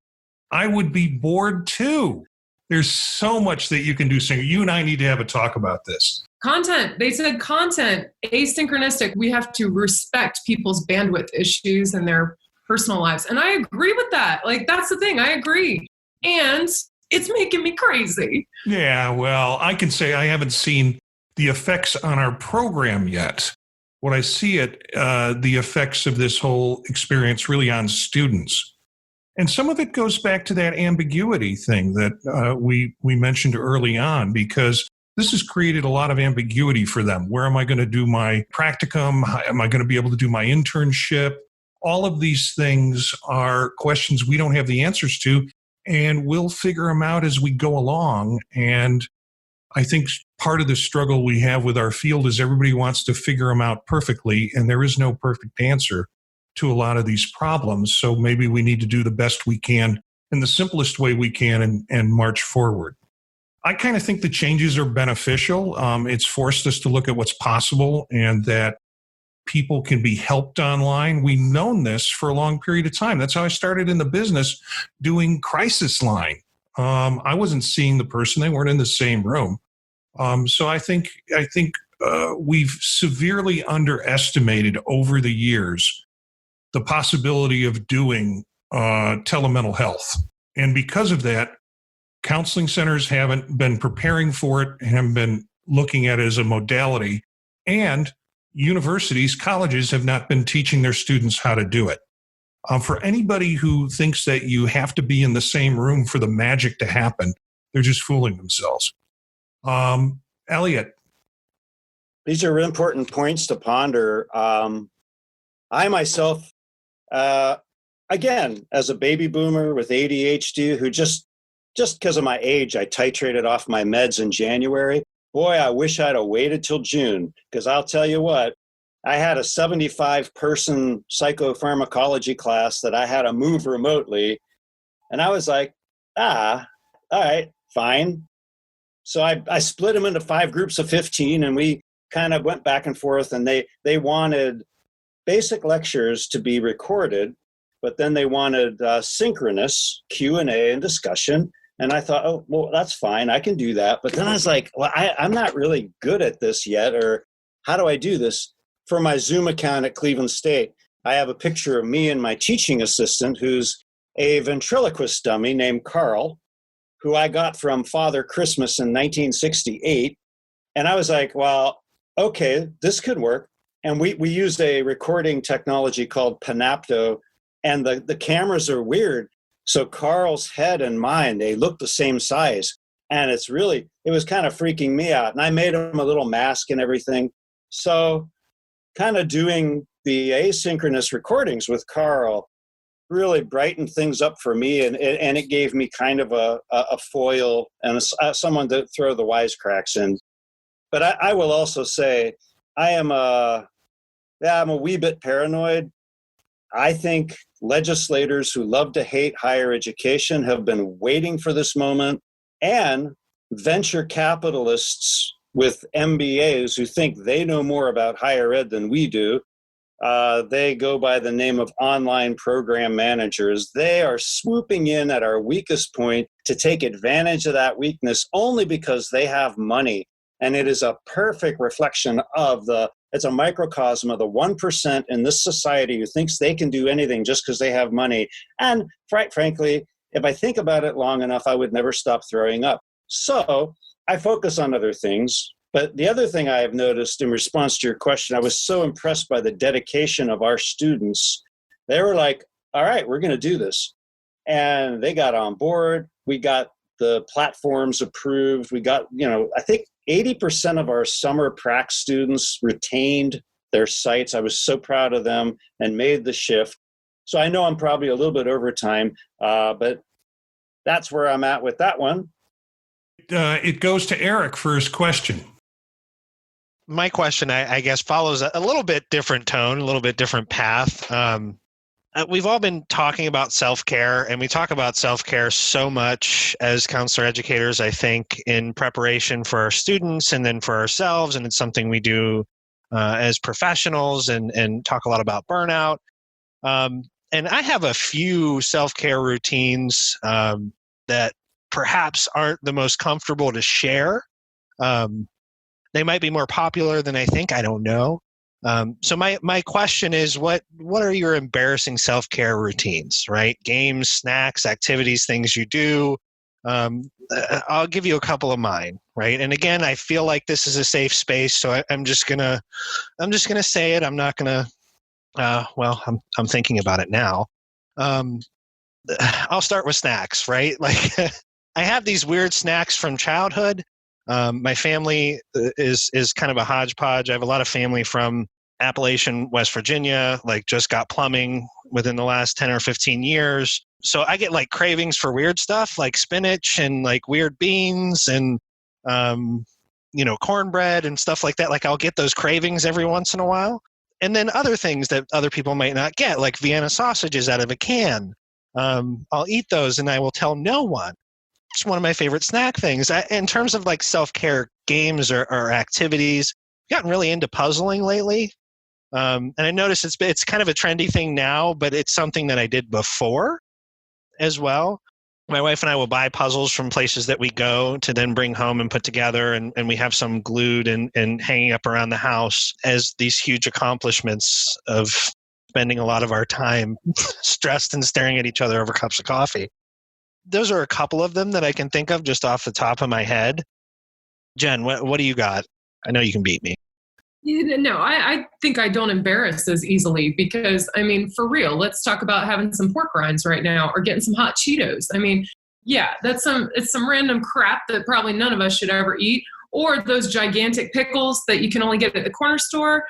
I would be bored too. There's so much that you can do synchronously. You and I need to have a talk about this. Content. They said content, asynchronistic. We have to respect people's bandwidth issues and their personal lives. And I agree with that. Like, that's the thing. I agree. And it's making me crazy. Yeah, well, I can say I haven't seen the effects on our program yet. What I see the effects of this whole experience really on students. And some of it goes back to that ambiguity thing that we mentioned early on, because this has created a lot of ambiguity for them. Where am I going to do my practicum? Am I going to be able to do my internship? All of these things are questions we don't have the answers to, and we'll figure them out as we go along. And I think part of the struggle we have with our field is everybody wants to figure them out perfectly, and there is no perfect answer to a lot of these problems. So maybe we need to do the best we can in the simplest way we can and march forward. I kind of think the changes are beneficial. It's forced us to look at what's possible and that people can be helped online. We've known this for a long period of time. That's how I started in the business, doing crisis line. I wasn't seeing the person. They weren't in the same room. So I think we've severely underestimated over the years the possibility of doing telemental health. And because of that, counseling centers haven't been preparing for it, haven't been looking at it as a modality, and universities, colleges have not been teaching their students how to do it. For anybody who thinks that you have to be in the same room for the magic to happen, they're just fooling themselves. Elliott. These are important points to ponder. I myself, again, as a baby boomer with ADHD, who just because of my age, I titrated off my meds in January. Boy, I wish I'd have waited till June, because I'll tell you what, I had a 75-person psychopharmacology class that I had to move remotely. And I was like, all right, fine. So I split them into 5 groups of 15, and we kind of went back and forth, and they wanted basic lectures to be recorded, but then they wanted synchronous Q&A and discussion. And I thought, oh, well, that's fine. I can do that. But then I was like, well, I'm not really good at this yet. Or how do I do this? For my Zoom account at Cleveland State, I have a picture of me and my teaching assistant, who's a ventriloquist dummy named Carl, who I got from Father Christmas in 1968. And I was like, well, okay, this could work. And we used a recording technology called Panapto, and the cameras are weird. So Carl's head and mine, they look the same size. And it was kind of freaking me out. And I made him a little mask and everything. So kind of doing the asynchronous recordings with Carl really brightened things up for me. And it gave me kind of a foil and someone to throw the wisecracks in. But I will also say, I am Yeah, I'm a wee bit paranoid. I think legislators who love to hate higher education have been waiting for this moment, and venture capitalists with MBAs who think they know more about higher ed than we do. They go by the name of online program managers. They are swooping in at our weakest point to take advantage of that weakness only because they have money. And it is a perfect reflection of it's a microcosm of the 1% in this society who thinks they can do anything just because they have money. And frankly, if I think about it long enough, I would never stop throwing up. So I focus on other things. But the other thing I have noticed in response to your question, I was so impressed by the dedication of our students. They were like, all right, we're going to do this. And they got on board. We got the platforms approved. We got, I think 80% of our summer prac students retained their sites. I was so proud of them and made the shift. So I know I'm probably a little bit over time, but that's where I'm at with that one. It goes to Eric for his question. My question, I guess, follows a little bit different tone, a little bit different path. We've all been talking about self-care, and we talk about self-care so much as counselor educators, I think, in preparation for our students and then for ourselves. And it's something we do as professionals and talk a lot about burnout. And I have a few self-care routines that perhaps aren't the most comfortable to share. They might be more popular than I think. I don't know. So my question is, what are your embarrassing self-care routines, right? Games, snacks, activities, things you do. I'll give you a couple of mine, right? And again, I feel like this is a safe space, so I'm just gonna say it. I'm not gonna. I'm thinking about it now. I'll start with snacks, right? Like I have these weird snacks from childhood. My family is kind of a hodgepodge. I have a lot of family from Appalachian, West Virginia, like just got plumbing within the last 10 or 15 years. So I get like cravings for weird stuff like spinach and like weird beans and, cornbread and stuff like that. Like I'll get those cravings every once in a while. And then other things that other people might not get, like Vienna sausages out of a can. I'll eat those and I will tell no one. It's one of my favorite snack things. In terms of like self-care games or activities, I've gotten really into puzzling lately. And I noticed it's kind of a trendy thing now, but it's something that I did before as well. My wife and I will buy puzzles from places that we go to then bring home and put together. And we have some glued and hanging up around the house as these huge accomplishments of spending a lot of our time stressed and staring at each other over cups of coffee. Those are a couple of them that I can think of just off the top of my head. Jen, what do you got? I know you can beat me. No, I think I don't embarrass as easily because, for real, let's talk about having some pork rinds right now or getting some hot Cheetos. Yeah, it's some random crap that probably none of us should ever eat, or those gigantic pickles that you can only get at the corner store.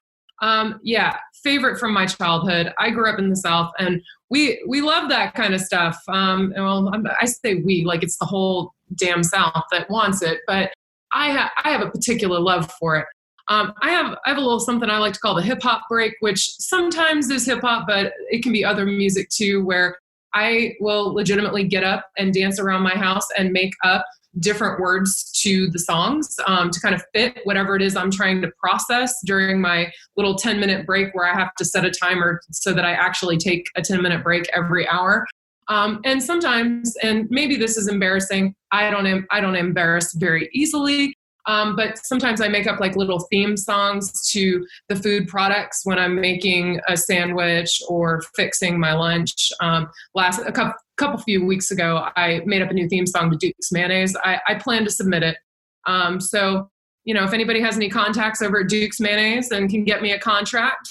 Favorite from my childhood. I grew up in the South, and we love that kind of stuff. I say we, like it's the whole damn South that wants it, but I have a particular love for it. I have a little something I like to call the hip hop break, which sometimes is hip hop, but it can be other music too, where I will legitimately get up and dance around my house and make up different words to the songs to kind of fit whatever it is I'm trying to process during my little 10-minute break, where I have to set a timer so that I actually take a 10-minute break every hour. And sometimes, and maybe this is embarrassing, I don't embarrass very easily. But sometimes I make up like little theme songs to the food products when I'm making a sandwich or fixing my lunch. A couple few weeks ago, I made up a new theme song to Duke's Mayonnaise. I plan to submit it. So, if anybody has any contacts over at Duke's Mayonnaise and can get me a contract,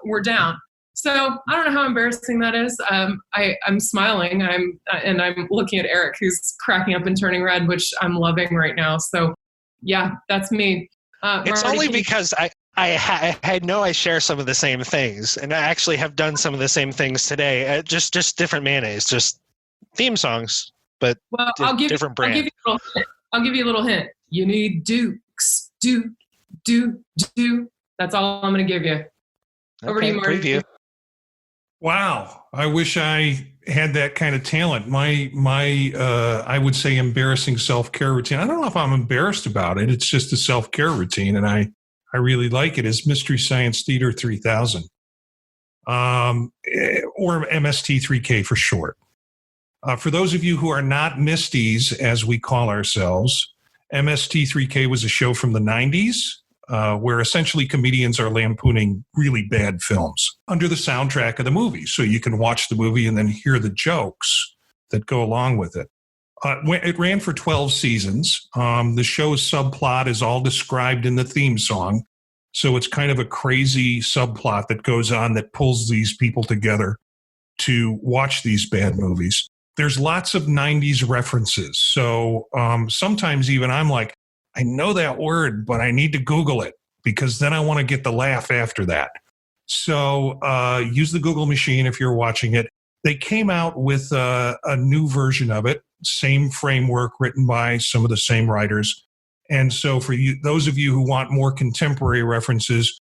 we're down. So I don't know how embarrassing that is. I'm smiling. I'm looking at Eric, who's cracking up and turning red, which I'm loving right now. So yeah, that's me. It's Marty, only because I know I share some of the same things, and I actually have done some of the same things today. Just different mayonnaise, just theme songs, but different brand. I'll give you a little hint. You need Dukes. Duke. That's all I'm going to give you. Over to you, Marty. Preview. Wow. I wish I had that kind of talent. My I would say embarrassing self-care routine. I don't know if I'm embarrassed about it. It's just a self-care routine, and I really like it. Is Mystery Science Theater 3000, or MST3K for short. For those of you who are not Misties, as we call ourselves, MST3K was a show from the 90s. Where essentially comedians are lampooning really bad films under the soundtrack of the movie. So you can watch the movie and then hear the jokes that go along with it. It ran for 12 seasons. The show's subplot is all described in the theme song. So it's kind of a crazy subplot that goes on that pulls these people together to watch these bad movies. There's lots of 90s references. So sometimes even I'm like, I know that word, but I need to Google it because then I want to get the laugh after that. So use the Google machine if you're watching it. They came out with a new version of it, same framework written by some of the same writers. And so for you, those of you who want more contemporary references,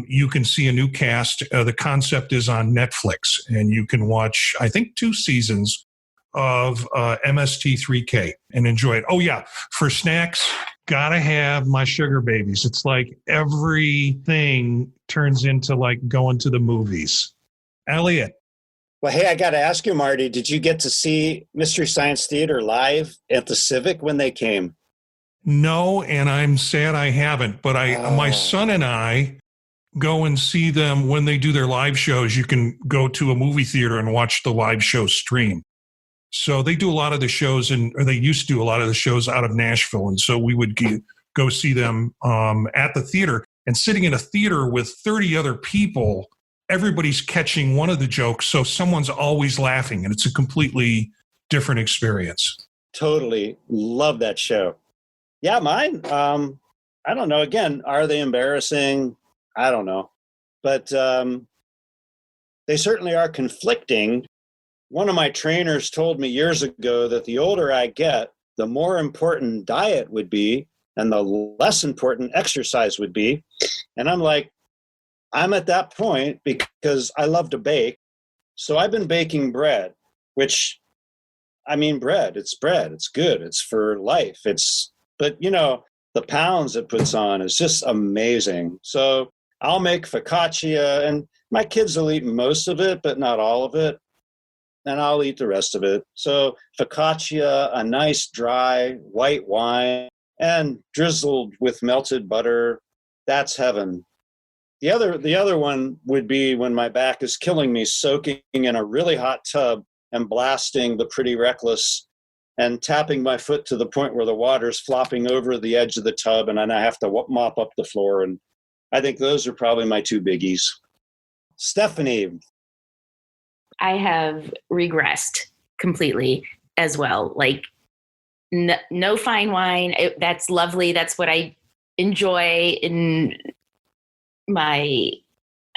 you can see a new cast. The concept is on Netflix, and you can watch, I think, 2 seasons of MST3K and enjoy it. Oh, yeah. For snacks, gotta have my sugar babies. It's like everything turns into like going to the movies. Elliott. Well, hey, I got to ask you, Marty, did you get to see Mystery Science Theater live at the Civic when they came? No, and I'm sad I haven't. But my son and I go and see them when they do their live shows. You can go to a movie theater and watch the live show stream. So they do a lot of the shows, or they used to do a lot of the shows out of Nashville. And so we would go see them at the theater. And sitting in a theater with 30 other people, everybody's catching one of the jokes. So someone's always laughing, and it's a completely different experience. Totally love that show. Yeah, mine, I don't know. Again, are they embarrassing? I don't know. But they certainly are conflicting. One of my trainers told me years ago that the older I get, the more important diet would be and the less important exercise would be. And I'm like, I'm at that point because I love to bake. So I've been baking bread, which, I mean, it's bread. It's good. It's for life. But you know, the pounds it puts on is just amazing. So I'll make focaccia, and my kids will eat most of it, but not all of it. And I'll eat the rest of it. So focaccia, a nice dry white wine, and drizzled with melted butter. That's heaven. The other one would be when my back is killing me, soaking in a really hot tub and blasting the Pretty Reckless and tapping my foot to the point where the water's flopping over the edge of the tub, and then I have to mop up the floor. And I think those are probably my 2 biggies. Stephanie. I have regressed completely as well. Like no fine wine. That's lovely. That's what I enjoy in my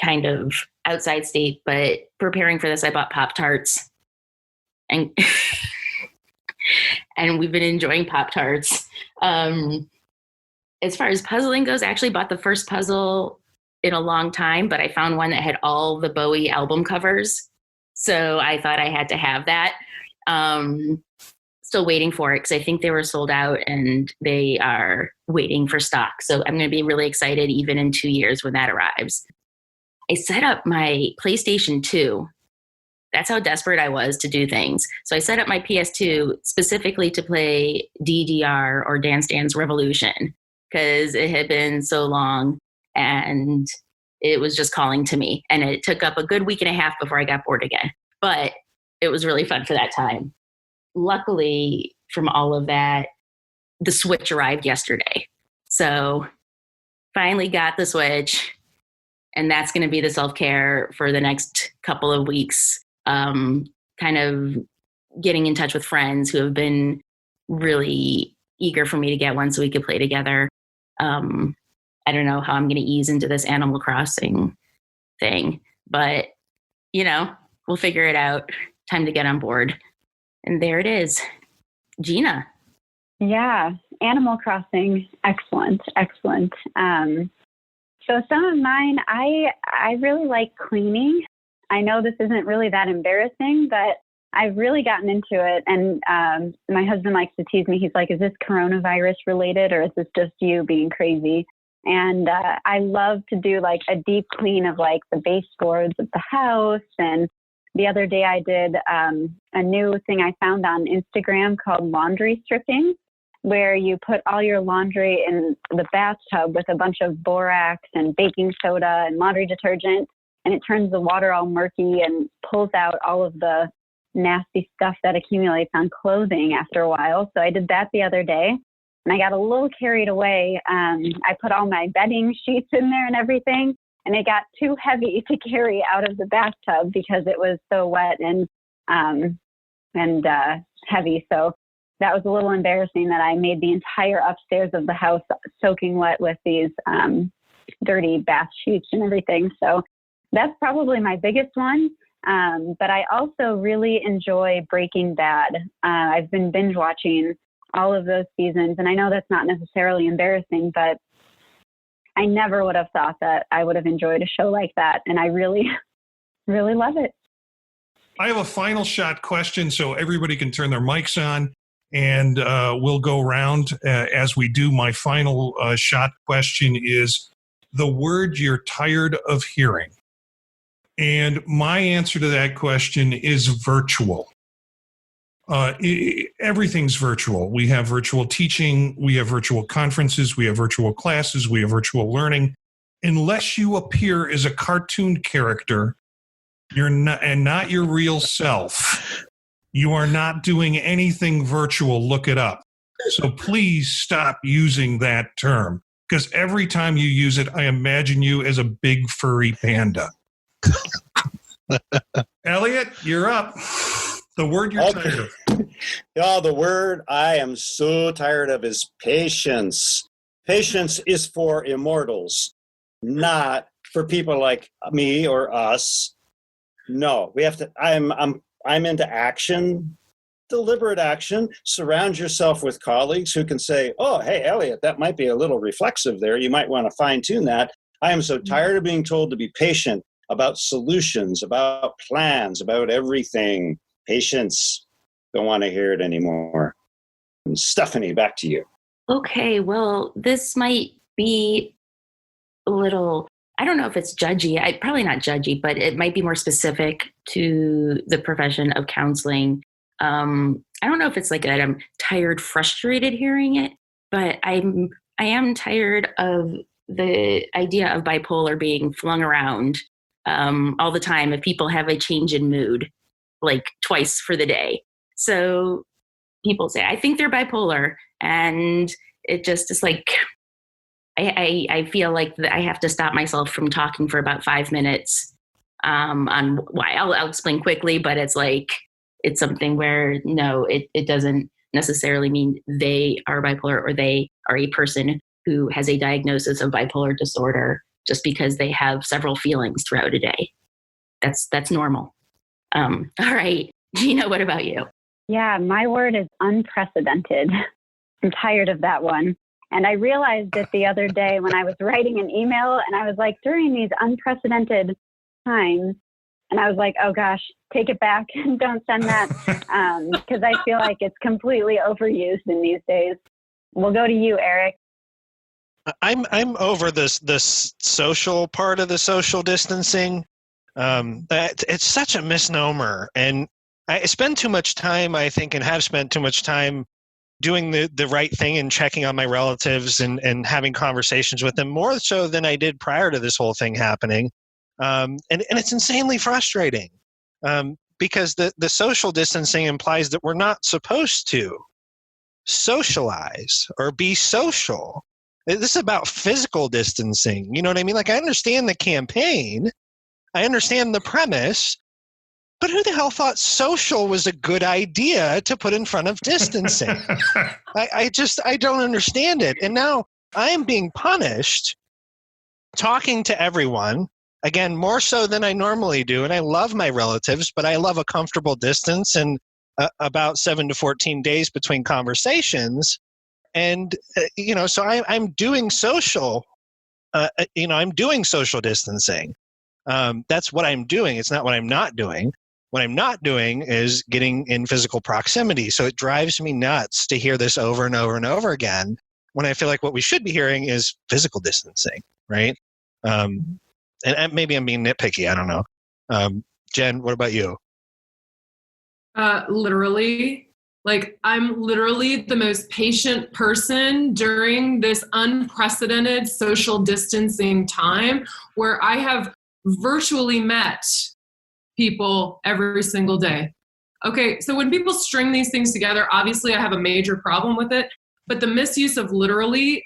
kind of outside state. But preparing for this, I bought Pop-Tarts, and and we've been enjoying Pop-Tarts. As far as puzzling goes, I actually bought the first puzzle in a long time, but I found one that had all the Bowie album covers. So I thought I had to have that. Still waiting for it because I think they were sold out and they are waiting for stock. So I'm going to be really excited even in 2 years when that arrives. I set up my PlayStation 2. That's how desperate I was to do things. So I set up my PS2 specifically to play DDR, or Dance Dance Revolution, because it had been so long and it was just calling to me. And it took up a good week and a half before I got bored again. But it was really fun for that time. Luckily, from all of that, the Switch arrived yesterday. So finally got the Switch. And that's going to be the self-care for the next couple of weeks. Kind of getting in touch with friends who have been really eager for me to get one so we could play together. I don't know how I'm going to ease into this Animal Crossing thing, but, you know, we'll figure it out. Time to get on board. And there it is. Gina. Yeah, Animal Crossing. Excellent. So some of mine, I really like cleaning. I know this isn't really that embarrassing, but I've really gotten into it. And my husband likes to tease me. He's like, is this coronavirus related or is this just you being crazy? And I love to do like a deep clean of like the baseboards of the house. And the other day I did a new thing I found on Instagram called laundry stripping, where you put all your laundry in the bathtub with a bunch of borax and baking soda and laundry detergent. And it turns the water all murky and pulls out all of the nasty stuff that accumulates on clothing after a while. So I did that the other day and I got a little carried away. I put all my bedding sheets in there and everything, and it got too heavy to carry out of the bathtub because it was so wet and heavy. So that was a little embarrassing that I made the entire upstairs of the house soaking wet with these dirty bath sheets and everything. So that's probably my biggest one. But I also really enjoy Breaking Bad. I've been binge watching all of those seasons, and I know that's not necessarily embarrassing, but I never would have thought that I would have enjoyed a show like that. And I really, really love it. I have a final shot question so everybody can turn their mics on. And we'll go around as we do. My final shot question is the word you're tired of hearing. And my answer to that question is virtual. Everything's virtual. We have virtual teaching. We have virtual conferences. We have virtual classes. We have virtual learning. Unless you appear as a cartoon character, you're not, and not your real self. You are not doing anything virtual. Look it up. So please stop using that term, because every time you use it, I imagine you as a big furry panda. Elliott, you're up. The word you're tired of. Oh, the word I am so tired of is patience. Patience is for immortals, not for people like me or us. No, we have to. I'm into action, deliberate action. Surround yourself with colleagues who can say, oh, hey, Elliott, that might be a little reflexive there. You might want to fine tune that. I am so tired of being told to be patient about solutions, about plans, about everything. Patience. Don't want to hear it anymore. And Stephanie, back to you. Okay, well, this might be a little, I don't know if it's judgy. Probably not judgy, but it might be more specific to the profession of counseling. I don't know if it's like that I'm tired, frustrated hearing it, but I am tired of the idea of bipolar being flung around all the time if people have a change in mood, like twice for the day. So people say, I think they're bipolar, and it just is like, I feel like I have to stop myself from talking for about 5 minutes on why. I'll explain quickly, but it's like, it's something where, no, it doesn't necessarily mean they are bipolar or they are a person who has a diagnosis of bipolar disorder just because they have several feelings throughout a day. That's normal. All right. Gina, what about you? Yeah, my word is unprecedented. I'm tired of that one. And I realized it the other day when I was writing an email, and I was like, during these unprecedented times, and I was like, oh gosh, take it back and don't send that, because I feel like it's completely overused in these days. We'll go to you, Eric. I'm over this social part of the social distancing. It's such a misnomer, and I spend too much time, I think, and have spent too much time doing the right thing and checking on my relatives and having conversations with them, more so than I did prior to this whole thing happening. And it's insanely frustrating because the social distancing implies that we're not supposed to socialize or be social. This is about physical distancing. You know what I mean? Like, I understand the campaign. I understand the premise. But who the hell thought social was a good idea to put in front of distancing? I don't understand it. And now I am being punished talking to everyone, again, more so than I normally do. And I love my relatives, but I love a comfortable distance and about 7 to 14 days between conversations. And, so I'm doing social I'm doing social distancing. That's what I'm doing. It's not what I'm not doing. What I'm not doing is getting in physical proximity. So it drives me nuts to hear this over and over and over again when I feel like what we should be hearing is physical distancing, right? And maybe I'm being nitpicky. I don't know. Jen, what about you? Literally. Like, I'm literally the most patient person during this unprecedented social distancing time where I have virtually met people every single day. Okay, so when people string these things together, obviously I have a major problem with it, but the misuse of literally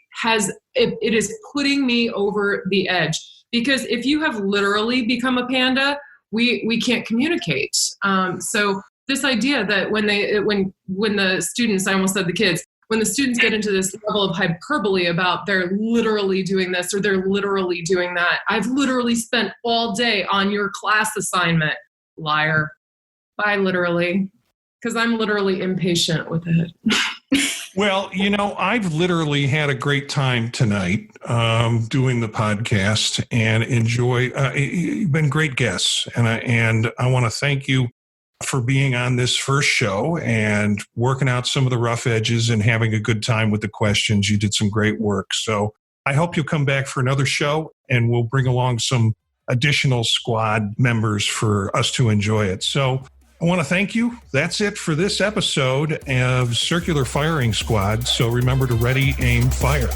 it is putting me over the edge. Because if you have literally become a panda, we can't communicate. So this idea that when the students, I almost said the kids, when the students get into this level of hyperbole about they're literally doing this or they're literally doing that, I've literally spent all day on your class assignment. Liar. Bye, literally. Because I'm literally impatient with it. Well, I've literally had a great time tonight doing the podcast and enjoy. You've been great guests, and I want to thank you for being on this first show and working out some of the rough edges and having a good time with the questions. You did some great work. So I hope you'll come back for another show, and we'll bring along some additional squad members for us to enjoy it. So I want to thank you. That's it for this episode of Circular Firing Squad. So remember to ready, aim, fire.